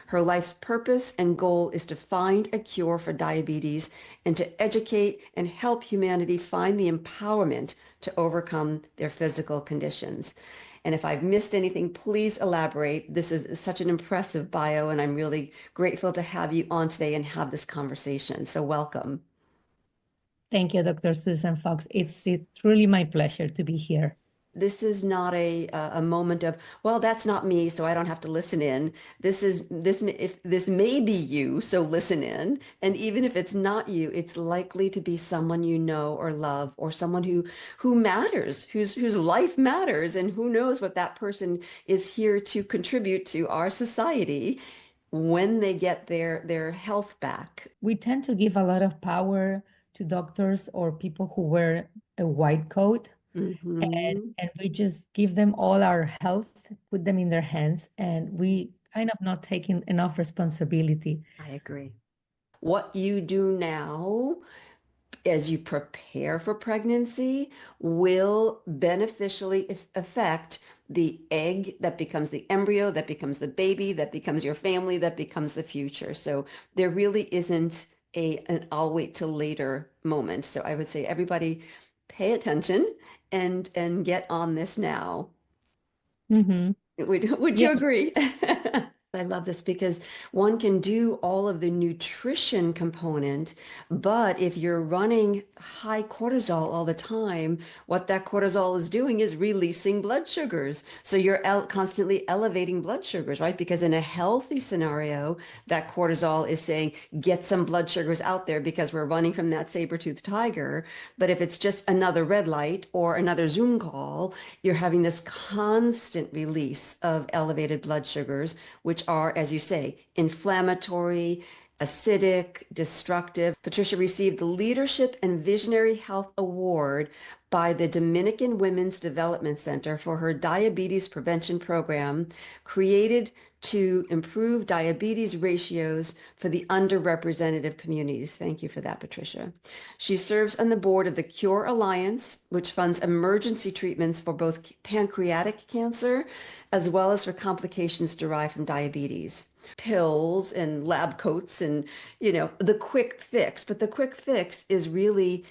Her life's purpose and goal is to find a cure for diabetes and to educate and help humanity find the empowerment to overcome their physical conditions. And if I've missed anything, please elaborate. This is such an impressive bio, and I'm really grateful to have you on today and have this conversation. So welcome. Thank you, Dr. Susan Fox. It's truly my pleasure to be here. This is not a moment of, well, that's not me, so I don't have to listen in. If this may be you, so listen in. And even if it's not you, it's likely to be someone you know or love, or someone who matters, whose life matters, and who knows what that person is here to contribute to our society when they get their health back. We tend to give a lot of power to doctors or people who wear a white coat. Mm-hmm. And we just give them all our health, put them in their hands, and we kind of not taking enough responsibility. I agree. What you do now as you prepare for pregnancy will beneficially affect the egg that becomes the embryo, that becomes the baby, that becomes your family, that becomes the future. So there really isn't an I'll wait till later moment. So I would say everybody pay attention and get on this now. Mm-hmm. Would Yeah. you agree? I love this because one can do all of the nutrition component, but if you're running high cortisol all the time, what that cortisol is doing is releasing blood sugars. So you're constantly elevating blood sugars, right? Because in a healthy scenario, that cortisol is saying, get some blood sugars out there because we're running from that saber-toothed tiger. But if it's just another red light or another Zoom call, you're having this constant release of elevated blood sugars, which are, as you say, inflammatory, acidic, destructive. Patricia received the Leadership and Visionary Health Award by the Dominican Women's Development Center for her diabetes prevention program, created to improve diabetes ratios for the underrepresented communities. Thank you for that, Patricia. She serves on the board of the Cure Alliance, which funds emergency treatments for both pancreatic cancer as well as for complications derived from diabetes. Pills and lab coats and, the quick fix. But the quick fix is really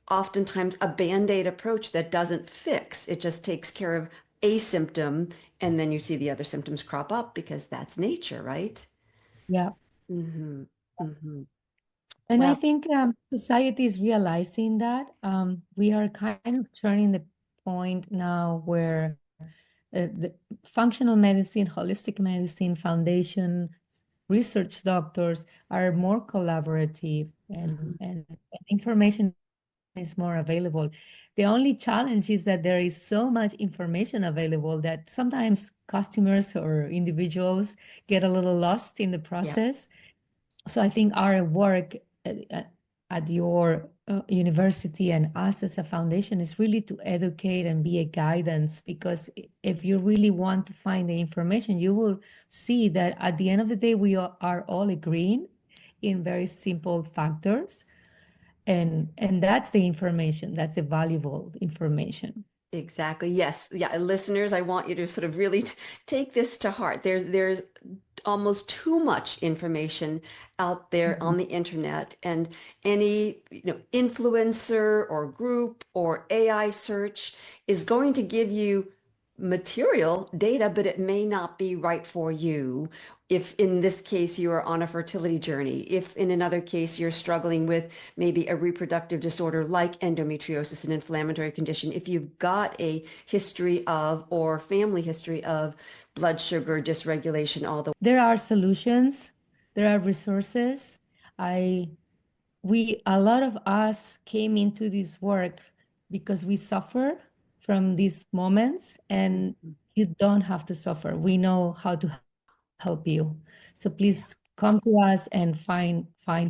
oftentimes a band-aid approach that doesn't fix. It just takes care of a symptom, and then you see the other symptoms crop up because that's nature, right? Yeah. Mm-hmm. Mm-hmm. And I Well, think society is realizing that we are kind of turning the point now where the functional medicine, holistic medicine, foundation, research doctors are more collaborative mm-hmm. and information is more available. The only challenge is that there is so much information available that sometimes customers or individuals get a little lost in the Yeah, process. So I think our work at your university and us as a foundation is really to educate and be a guidance, because if you really want to find the information, you will see that at the end of the day, we are all agreeing in very simple factors. And that's the information, that's the valuable information. exactly. Yes. Yeah. Listeners, I want you to sort of really take this to heart. There's almost too much information out there Mhm. on the internet, and any, influencer or group or AI search is going to give you material data, but it may not be right for you. If in this case you are on a fertility journey, if in another case you're struggling with maybe a reproductive disorder like endometriosis, an inflammatory condition, if you've got a history of or family history of blood sugar dysregulation, all the There are solutions, there are resources. I we A lot of us came into this work because we suffer from these moments, and you don't have to suffer. We know how to help you. So please come to us and find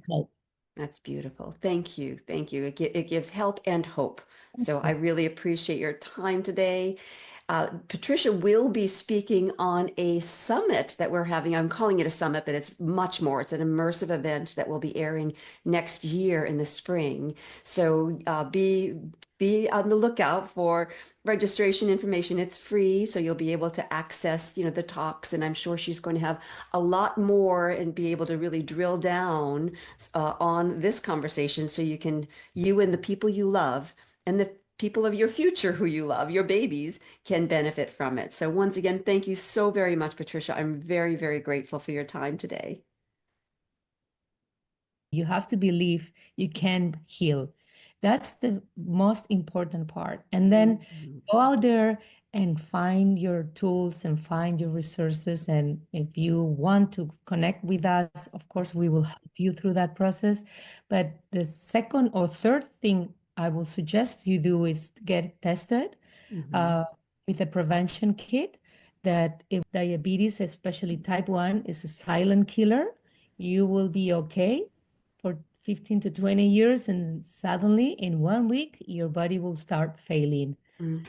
help. That's beautiful. Thank you. Thank you. It gives help and hope. So I really appreciate your time today. Patricia will be speaking on a summit that we're having. I'm calling it a summit, but it's much more. It's an immersive event that will be airing next year in the spring. So be on the lookout for registration information. It's free, so you'll be able to access, the talks, and I'm sure she's going to have a lot more and be able to really drill down on this conversation so you and the people you love and the people of your future who you love, your babies, can benefit from it. So once again, thank you so very much, Patricia. I'm very, very grateful for your time today. You have to believe you can heal. That's the most important part. And then Mhm. go out there and find your tools and find your resources. And if you want to connect with us, of course, we will help you through that process. But the second or third thing I will suggest you do is get tested Mhm. uh, with a prevention kit that if diabetes, especially type 1, is a silent killer, you will be okay for 15 to 20 years, and suddenly in 1 week, your body will start failing.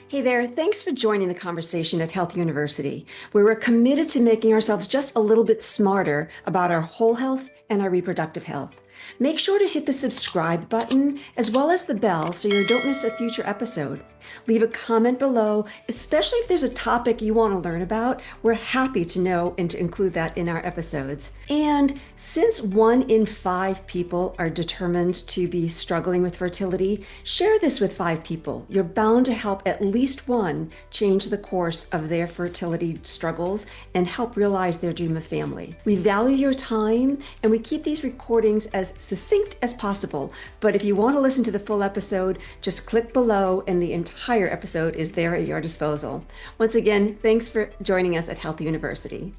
Hey there, thanks for joining the conversation at Health University, where we're committed to making ourselves just a little bit smarter about our whole health and our reproductive health. Make sure to hit the subscribe button as well as the bell so you don't miss a future episode. Leave a comment below, especially if there's a topic you want to learn about. We're happy to know and to include that in our episodes. And since 1 in 5 people are determined to be struggling with fertility, share this with 5 people. You're bound to help at least one change the course of their fertility struggles and help realize their dream of family. We value your time and we keep these recordings as succinct as possible. But if you want to listen to the full episode, just click below and the entire episode is there at your disposal. Once again, thanks for joining us at Health University.